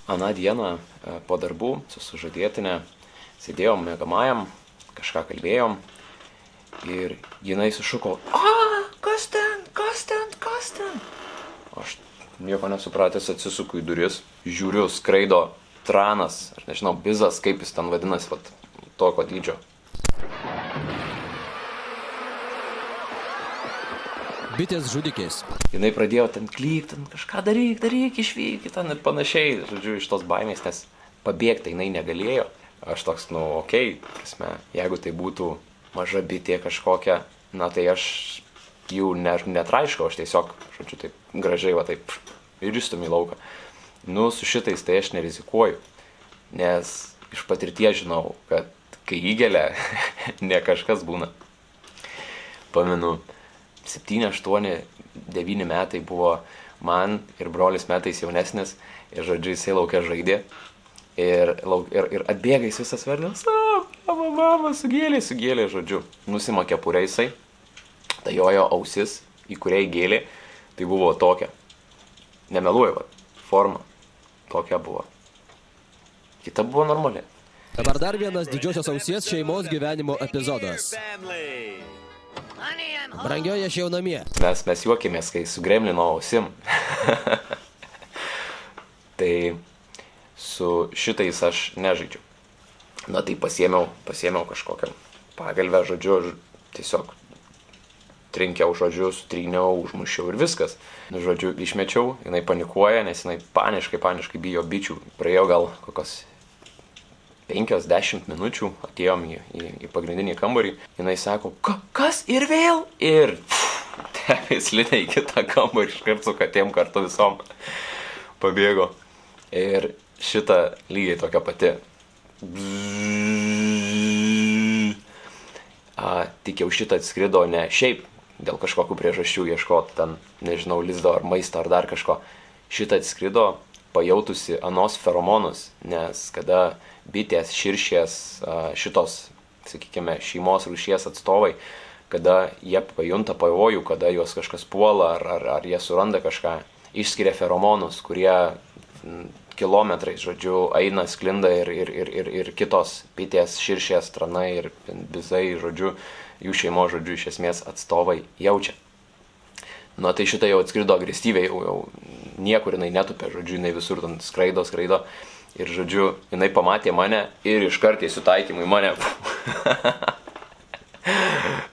aną dieną po darbų su sužadėtine sėdėjom miegamajam, kažką kalbėjom ir jinai sušuko, kas ten? Aš nieko nesupratęs atsisuku į duris, žiūriu, skraido tranas, aš nežinau, bizas, kaip jis ten vadinasi, vat, tokio dydžio. Bitės žudikės. Jinai pradėjo ten klykt, kažką daryk, išvykit ten ir panašiai, žodžiu, iš tos baimės, nes pabėgti jinai negalėjo. Aš toks, prasme, jeigu tai būtų maža bitė kažkokia, na tai aš jų netraiškau, aš tiesiog, žodžiu, taip gražiai, va taip, ir įstum į lauką. Su šitais tai aš nerizikuoju, nes iš patirties žinau, kad kai įgelia, ne kažkas būna. Pamenu, 7, 8, 9 metai buvo man ir brolis metais jaunesnis ir, žodžiu, jisai laukia žaidė ir atbėga jis visas verdas, mama, sugėlė, žodžiu, nusima kepurę jisai, tai jojo ausis, į kurią įgėlė, tai buvo tokia, nemeluoju, forma, tokia buvo. Kita buvo normali. Dabar dar vienas didžiosios ausies šeimos gyvenimo epizodas. Brangioji, aš jau namie. Mes juokėmės, kai su gremlino ausim. Tai su šitais aš nežaidžiu. Na tai pasiėmiau kažkokią pagalvę, žodžiu, tiesiog trinkiau, žodžiu, sutryniau, užmušiau ir viskas. Žodžiu, išmečiau, jinai panikuoja, nes jinai paniškai bijo bičių. Praėjo gal kokios 5-10 minučių, atėjom į pagrindinį kambarį, jinai sako, kas ir vėl? Ir slidė į kitą kambarį, iškart su katėm kartu visom pabėgo. Ir šita lygiai tokia pati. Tik jau šitą atskrido ne šiaip dėl kažkokių priežasčių ieškoti ten, nežinau, lizdo ar maisto ar dar kažko. Šitą atskrido pajautusi anos feromonus, nes kada bitės, širšės, šitos, sakykime, šeimos rūšies atstovai, kada jie pajunta pavojų, kada juos kažkas puola ar jie suranda kažką, išskiria feromonus, kurie kilometrais, žodžiu, eina, sklinda ir kitos bitės, širšės, tranai ir bizai, žodžiu, jų šeimos, žodžiu, iš esmės atstovai jaučia. Tai šitą jau atskrido agresyviai, jau niekur jinai netupė, žodžiu, jinai visur ten skraido. Ir, žodžiu, jinai pamatė mane ir iškart įsitaikymų į mane.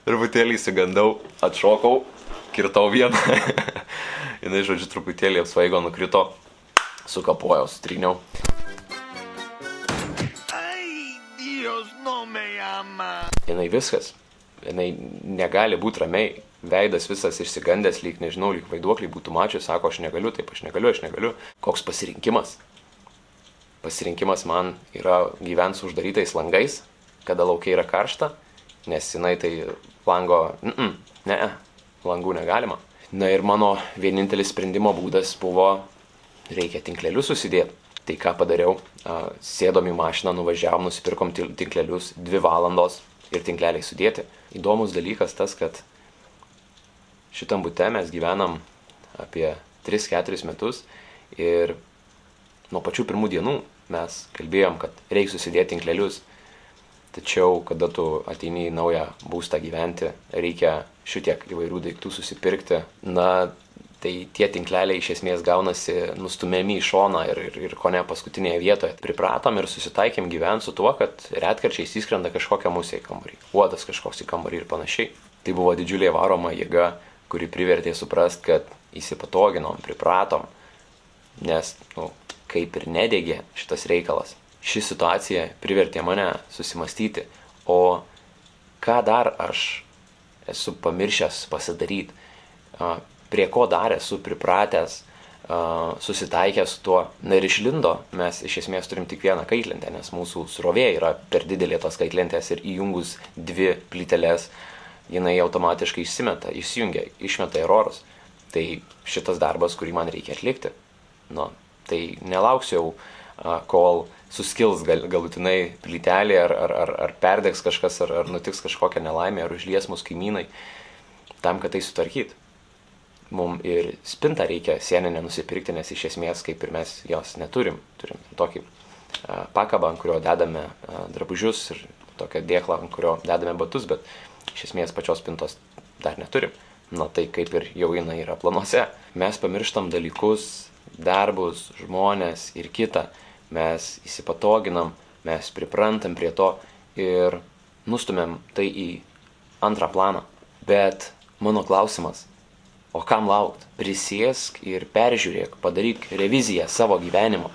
Truputėlį įsigandau, atšokau, kirtau vieną. Jinai, žodžiu, truputėlį apsvaigo, nukrito, sukapojau, sutryniau. Jinai viskas. Jinai negali būti ramiai. Veidas visas išsigandęs, lyg, nežinau, lyg vaiduokliai būtų mačius, sako, aš negaliu. Koks pasirinkimas? Pasirinkimas man yra gyventi su uždarytais langais, kada laukia yra karšta, nes jinai tai langų negalima. Na ir mano vienintelis sprendimo būdas buvo, reikia tinklelius susidėti. Tai ką padariau, sėdom į mašiną, nuvažiavom, nusipirkom tinklelius, 2 valandos ir tinkleliai sudėti. Įdomus dalykas tas, kad šitam bute mes gyvenam apie 3-4 metus ir nuo pačių pirmų dienų mes kalbėjom, kad reikia susidėti tinklelius, tačiau kada tu ateini į naują būstą gyventi, reikia šitiek įvairių daiktų susipirkti. Tai tie tinkleliai iš esmės gaunasi nustumiami į šoną ir kone paskutinėje vietoje. Pripratom ir susitaikėm gyventi su tuo, kad retkarčiais įskrenda kažkokia musė į kambarį, uodas kažkoks į kambarį ir panašiai. Tai buvo didžiulė varoma jėga, kuri privertė suprast, kad įsipatoginom, pripratom, nes, kaip ir nedegė šitas reikalas. Ši situacija privertė mane susimastyti, o ką dar aš esu pamiršęs pasidaryti, prie ko dar esu pripratęs, susitaikęs su tuo. Ir išlindo, mes iš esmės turim tik vieną kaitlentę, nes mūsų srovė yra per didelė tos kaitlentės ir įjungus 2 plyteles, jinai automatiškai įsijungia, išmeta į orus. Tai šitas darbas, kurį man reikia atlikti. Tai nelauksiu, kol suskils galutinai plytelė, ar perdegs kažkas, ar nutiks kažkokia nelaimė, ar užlies mus kaimynai, tam, kad tai sutvarkyti. mums ir spintą reikia sieninę nusipirkti, nes iš esmės kaip ir mes jos neturim. Turim tokį pakabą, ant kurio dedame drabužius ir tokią dėklą, ant kurio dedame batus, bet iš esmės pačios spintos dar neturim. Na tai kaip ir jau jinai yra planuose. Mes pamirštam dalykus, darbus, žmonės ir kitą. Mes įsipatoginam, mes priprantam prie to ir nustumėm tai į antrą planą. Bet mano klausimas, o kam laukt? Prisėsk ir peržiūrėk, padaryk reviziją savo gyvenimo.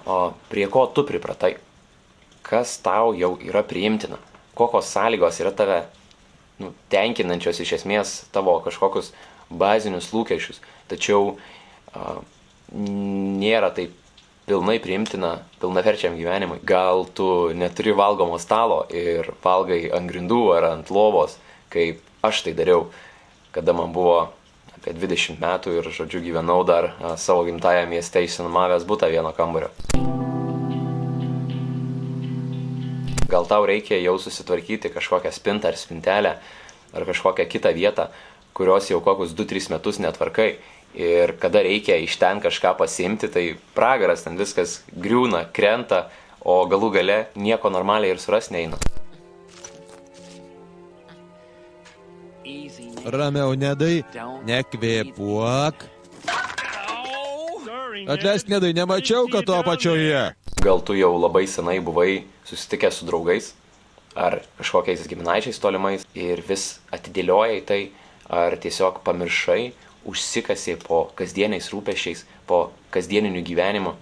O prie ko tu pripratai? Kas tau jau yra priimtina? Kokios sąlygos yra tave tenkinančios iš esmės tavo kažkokius bazinius lūkesčius. Tačiau nėra taip pilnai priimtina pilnaverčiam gyvenimui. Gal tu neturi valgomo stalo ir valgai ant grindų ar ant lovos, kaip aš tai dariau, kada man buvo apie 20 metų ir, žodžiu, gyvenau dar savo gimtajame mieste išsinuomavęs butą vieno kambario. Gal tau reikia jau susitvarkyti kažkokią spintą ar spintelę ar kažkokią kitą vietą, kurios jau kokius 2-3 metus netvarkai. Ir kada reikia iš ten kažką pasiimti, tai pragaras, ten viskas griūna, krenta, o galų gale nieko normaliai ir suras neina. Ramiau, Nedai, nekvėpuok. Atleisk, Nedai, nemačiau, kad tu apačioje. Gal tu jau labai senai buvai susitikęs su draugais ar kažkokiais giminaičiais tolimais ir vis atidėliojai tai, ar tiesiog pamiršai, užsikasiai po kasdieniais rūpesčiais, po kasdieniniu gyvenimu.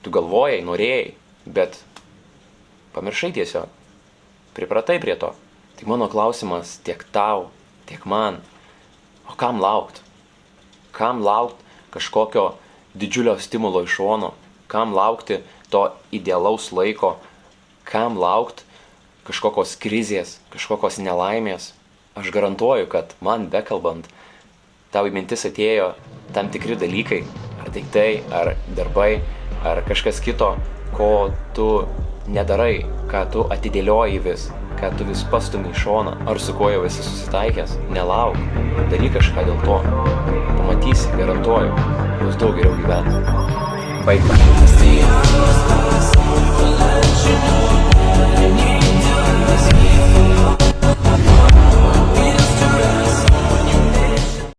Tu galvojai, norėjai, bet pamiršai tiesiog, pripratai prie to. Tai mano klausimas tiek tau, tiek man, o kam laukt? Kam laukt kažkokio didžiulio stimulo iš šono? Kam laukti to idealaus laiko? Kam laukt kažkokios krizės, kažkokios nelaimės? Aš garantuoju, kad man bekalbant, tau į mintis atėjo tam tikri dalykai, ar daiktai, ar darbai, ar kažkas kito, ko tu nedarai, ką tu atidėlioji vis, ką tu vis pastumi į šoną, ar su kuo jau esi susitaikęs. Nelauk, daryk kažką dėl to. Pamatysi, garantuoju, bus daug geriau gyventi. Baigta.